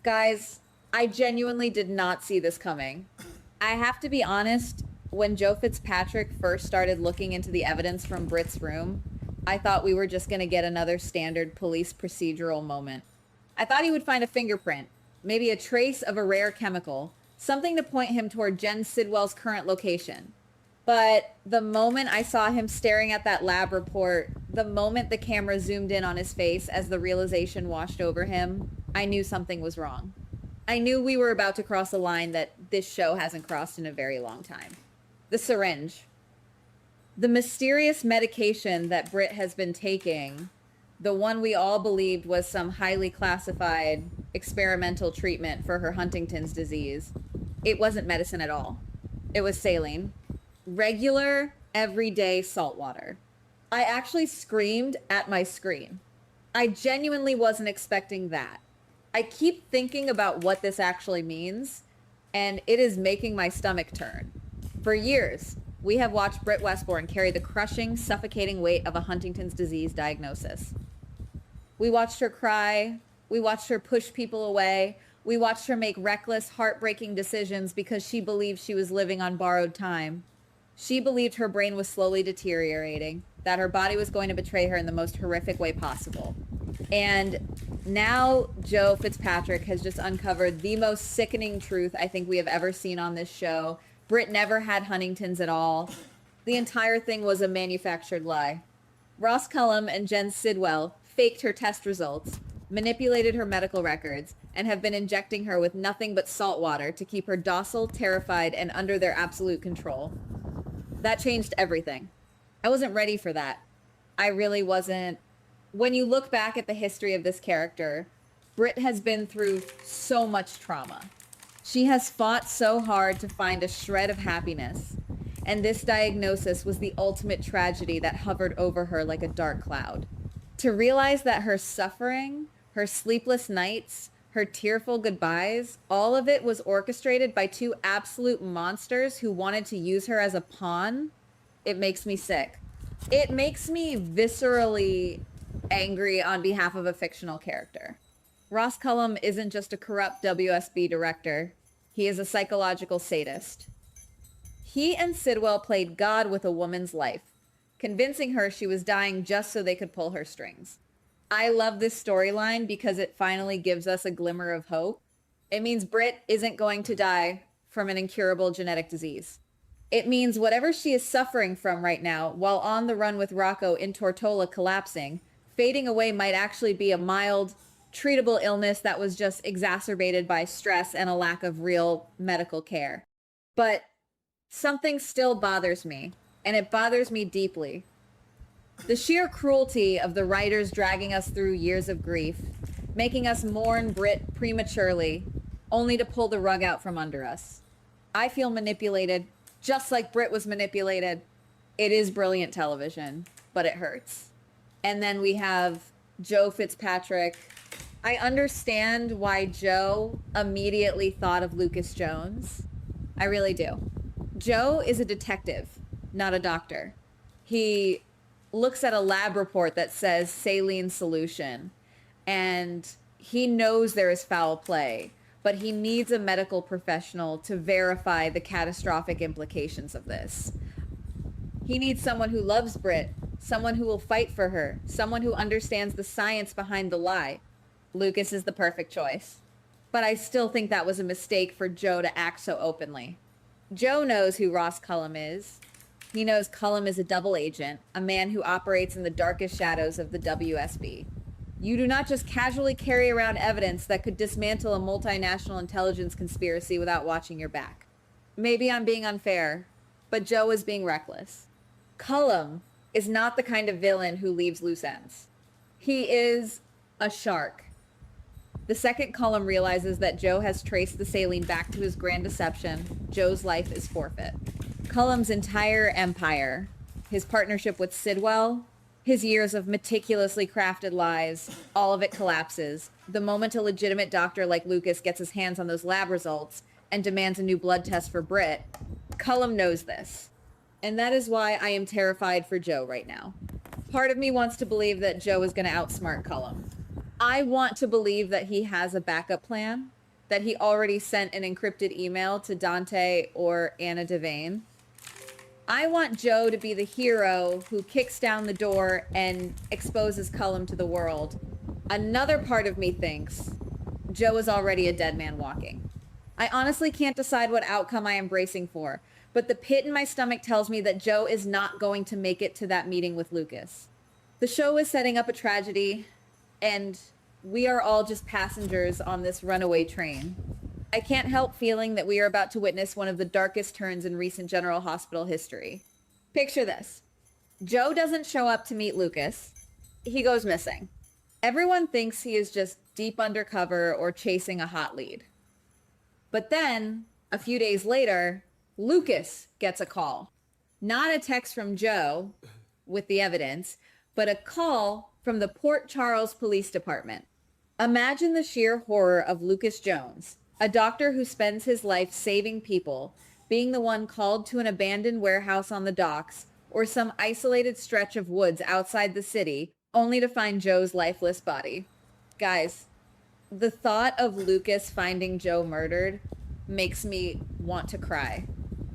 Guys, I genuinely did not see this coming. I have to be honest, when Joe Fitzpatrick first started looking into the evidence from Britt's room, I thought we were just going to get another standard police procedural moment. I thought he would find a fingerprint, maybe a trace of a rare chemical, something to point him toward Jen Sidwell's current location. But the moment I saw him staring at that lab report, the moment the camera zoomed in on his face as the realization washed over him, I knew something was wrong. I knew we were about to cross a line that this show hasn't crossed in a very long time. The syringe. The mysterious medication that Britt has been taking, the one we all believed was some highly classified experimental treatment for her Huntington's disease, it wasn't medicine at all. It was saline. Regular, everyday salt water. I actually screamed at my screen. I genuinely wasn't expecting that. I keep thinking about what this actually means, and it is making my stomach turn. For years, we have watched Britt Westbourne carry the crushing, suffocating weight of a Huntington's disease diagnosis. We watched her cry. We watched her push people away. We watched her make reckless, heartbreaking decisions because she believed she was living on borrowed time. She believed her brain was slowly deteriorating, that her body was going to betray her in the most horrific way possible. And now Joe Fitzpatrick has just uncovered the most sickening truth I think we have ever seen on this show. Britt never had Huntington's at all. The entire thing was a manufactured lie. Ross Cullum and Jen Sidwell faked her test results, manipulated her medical records, and have been injecting her with nothing but salt water to keep her docile, terrified, and under their absolute control. That changed everything. I wasn't ready for that. I really wasn't. When you look back at the history of this character, Britt has been through so much trauma. She has fought so hard to find a shred of happiness, and this diagnosis was the ultimate tragedy that hovered over her like a dark cloud. To realize that her suffering, her sleepless nights, her tearful goodbyes, all of it was orchestrated by two absolute monsters who wanted to use her as a pawn, it makes me sick. It makes me viscerally angry on behalf of a fictional character. Ross Cullum isn't just a corrupt WSB director. He is a psychological sadist. He and Sidwell played God with a woman's life, convincing her she was dying just so they could pull her strings. I love this storyline because it finally gives us a glimmer of hope. It means Britt isn't going to die from an incurable genetic disease. It means whatever she is suffering from right now, while on the run with Rocco in Tortola collapsing, fading away might actually be a mild, treatable illness that was just exacerbated by stress and a lack of real medical care. But something still bothers me, and it bothers me deeply. The sheer cruelty of the writers dragging us through years of grief, making us mourn Britt prematurely, only to pull the rug out from under us. I feel manipulated, just like Britt was manipulated. It is brilliant television, but it hurts. And then we have Joe Fitzpatrick. I understand why Joe immediately thought of Lucas Jones. I really do. Joe is a detective, not a doctor. He looks at a lab report that says saline solution, and he knows there is foul play, but he needs a medical professional to verify the catastrophic implications of this. He needs someone who loves Britt, someone who will fight for her, someone who understands the science behind the lie. Lucas is the perfect choice. But I still think that was a mistake for Joe to act so openly. Joe knows who Ross Cullum is. He knows Cullum is a double agent, a man who operates in the darkest shadows of the WSB. You do not just casually carry around evidence that could dismantle a multinational intelligence conspiracy without watching your back. Maybe I'm being unfair, but Joe is being reckless. Cullum is not the kind of villain who leaves loose ends. He is a shark. The second Cullum realizes that Joe has traced the saline back to his grand deception, Joe's life is forfeit. Cullum's entire empire, his partnership with Sidwell, his years of meticulously crafted lies, all of it collapses the moment a legitimate doctor like Lucas gets his hands on those lab results and demands a new blood test for Britt. Cullum knows this. And that is why I am terrified for Joe right now. Part of me wants to believe that Joe is going to outsmart Cullum. I want to believe that he has a backup plan, that he already sent an encrypted email to Dante or Anna Devane. I want Joe to be the hero who kicks down the door and exposes Cullum to the world. Another part of me thinks Joe is already a dead man walking. I honestly can't decide what outcome I am bracing for, but the pit in my stomach tells me that Joe is not going to make it to that meeting with Lucas. The show is setting up a tragedy, and we are all just passengers on this runaway train. I can't help feeling that we are about to witness one of the darkest turns in recent General Hospital history. Picture this. Joe doesn't show up to meet Lucas. He goes missing. Everyone thinks he is just deep undercover or chasing a hot lead. But then, a few days later, Lucas gets a call. Not a text from Joe with the evidence, but a call from the Port Charles Police Department. Imagine the sheer horror of Lucas Jones, a doctor who spends his life saving people, being the one called to an abandoned warehouse on the docks or some isolated stretch of woods outside the city, only to find Joe's lifeless body. Guys, the thought of Lucas finding Joe murdered makes me want to cry.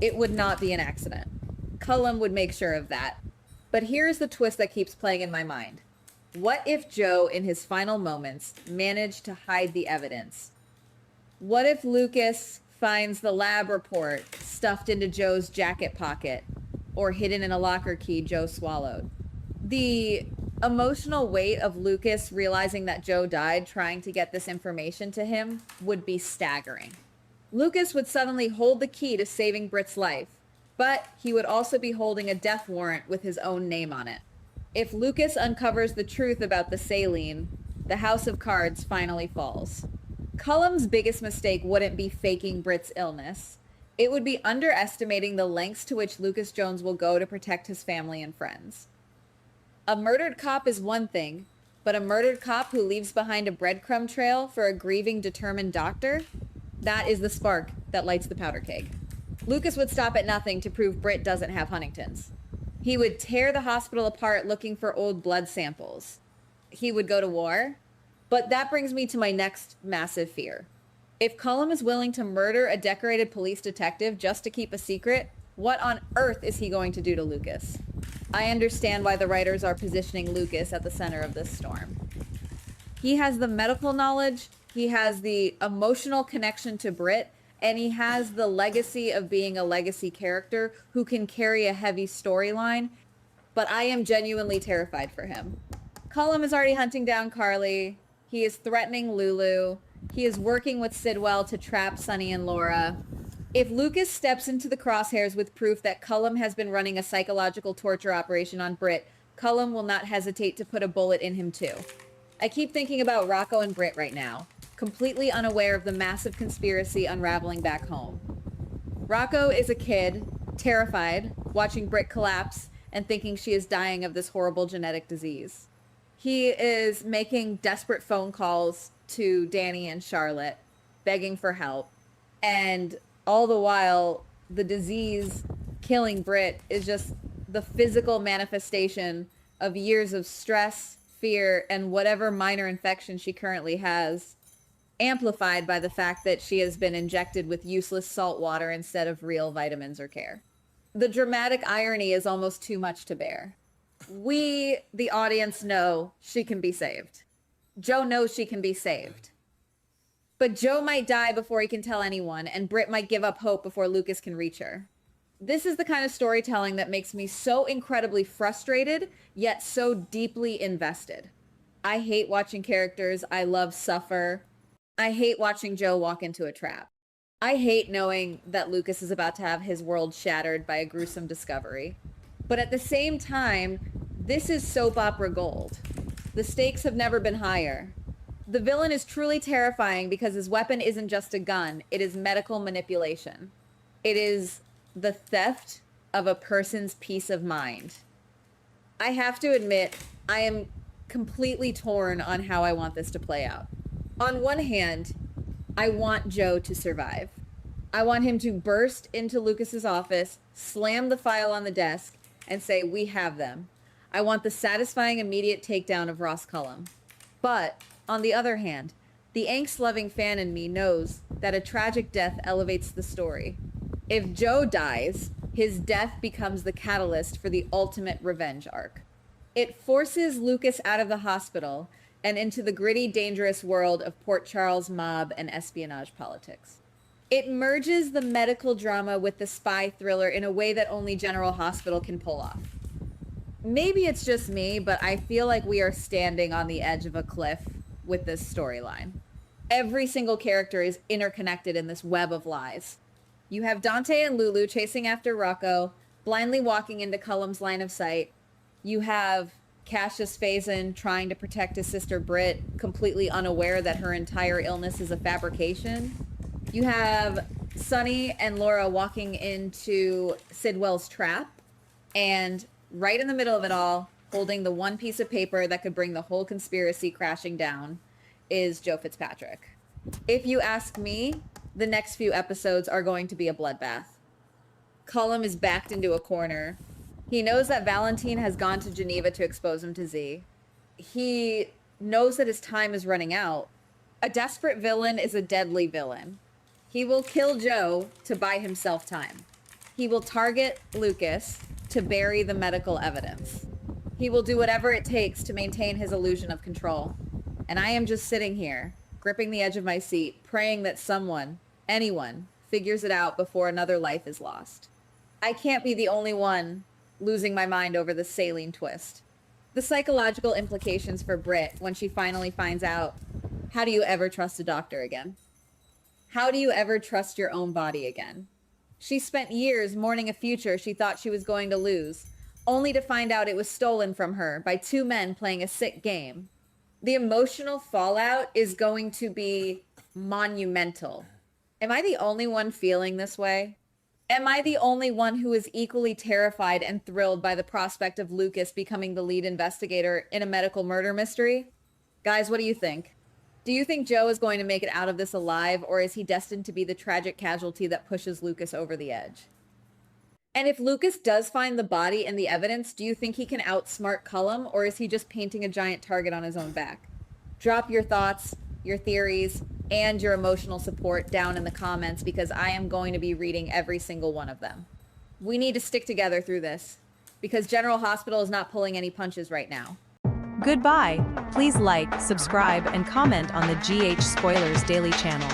It would not be an accident. Cullum would make sure of that. But here's the twist that keeps playing in my mind. What if Joe, in his final moments, managed to hide the evidence? What if Lucas finds the lab report stuffed into Joe's jacket pocket or hidden in a locker key Joe swallowed? The emotional weight of Lucas realizing that Joe died trying to get this information to him would be staggering. Lucas would suddenly hold the key to saving Britt's life, but he would also be holding a death warrant with his own name on it. If Lucas uncovers the truth about the saline, the house of cards finally falls. Cullum's biggest mistake wouldn't be faking Britt's illness. It would be underestimating the lengths to which Lucas Jones will go to protect his family and friends. A murdered cop is one thing, but a murdered cop who leaves behind a breadcrumb trail for a grieving, determined doctor, that is the spark that lights the powder keg. Lucas would stop at nothing to prove Britt doesn't have Huntington's. He would tear the hospital apart looking for old blood samples. He would go to war. But that brings me to my next massive fear. If Cullum is willing to murder a decorated police detective just to keep a secret, what on earth is he going to do to Lucas? I understand why the writers are positioning Lucas at the center of this storm. He has the medical knowledge, he has the emotional connection to Britt, and he has the legacy of being a legacy character who can carry a heavy storyline, but I am genuinely terrified for him. Cullum is already hunting down Carly. He is threatening Lulu. He is working with Sidwell to trap Sunny and Laura. If Lucas steps into the crosshairs with proof that Cullum has been running a psychological torture operation on Britt, Cullum will not hesitate to put a bullet in him too. I keep thinking about Rocco and Britt right now, completely unaware of the massive conspiracy unraveling back home. Rocco is a kid, terrified, watching Britt collapse and thinking she is dying of this horrible genetic disease. He is making desperate phone calls to Danny and Charlotte, begging for help. And all the while, the disease killing Britt is just the physical manifestation of years of stress, fear, and whatever minor infection she currently has, amplified by the fact that she has been injected with useless salt water instead of real vitamins or care. The dramatic irony is almost too much to bear. We, the audience, know she can be saved. Joe knows she can be saved. But Joe might die before he can tell anyone, and Britt might give up hope before Lucas can reach her. This is the kind of storytelling that makes me so incredibly frustrated, yet so deeply invested. I hate watching characters I love suffer. I hate watching Joe walk into a trap. I hate knowing that Lucas is about to have his world shattered by a gruesome discovery. But at the same time, this is soap opera gold. The stakes have never been higher. The villain is truly terrifying because his weapon isn't just a gun, it is medical manipulation. It is the theft of a person's peace of mind. I have to admit, I am completely torn on how I want this to play out. On one hand, I want Joe to survive. I want him to burst into Lucas's office, slam the file on the desk, and say, "We have them." I want the satisfying immediate takedown of Ross Cullum. But, on the other hand, the angst-loving fan in me knows that a tragic death elevates the story. If Joe dies, his death becomes the catalyst for the ultimate revenge arc. It forces Lucas out of the hospital and into the gritty, dangerous world of Port Charles mob and espionage politics. It merges the medical drama with the spy thriller in a way that only General Hospital can pull off. Maybe it's just me, but I feel like we are standing on the edge of a cliff with this storyline. Every single character is interconnected in this web of lies. You have Dante and Lulu chasing after Rocco, blindly walking into Cullum's line of sight. You have Cassius Phazon trying to protect his sister Britt, completely unaware that her entire illness is a fabrication. You have Sonny and Laura walking into Sidwell's trap, and right in the middle of it all, holding the one piece of paper that could bring the whole conspiracy crashing down, is Joe Fitzpatrick. If you ask me, the next few episodes are going to be a bloodbath. Cullum is backed into a corner. He knows that Valentine has gone to Geneva to expose him to Z. He knows that his time is running out. A desperate villain is a deadly villain. He will kill Joe to buy himself time. He will target Lucas to bury the medical evidence. He will do whatever it takes to maintain his illusion of control. And I am just sitting here, gripping the edge of my seat, praying that someone, anyone, figures it out before another life is lost. I can't be the only one losing my mind over the saline twist. The psychological implications for Britt when she finally finds out, how do you ever trust a doctor again? How do you ever trust your own body again? She spent years mourning a future she thought she was going to lose, only to find out it was stolen from her by two men playing a sick game. The emotional fallout is going to be monumental. Am I the only one feeling this way? Am I the only one who is equally terrified and thrilled by the prospect of Lucas becoming the lead investigator in a medical murder mystery? Guys, what do you think? Do you think Joe is going to make it out of this alive, or is he destined to be the tragic casualty that pushes Lucas over the edge? And if Lucas does find the body and the evidence, do you think he can outsmart Cullum, or is he just painting a giant target on his own back? Drop your thoughts, your theories, and your emotional support down in the comments, because I am going to be reading every single one of them. We need to stick together through this, because General Hospital is not pulling any punches right now. Goodbye. Please like, subscribe, and comment on the GH Spoilers Daily channel.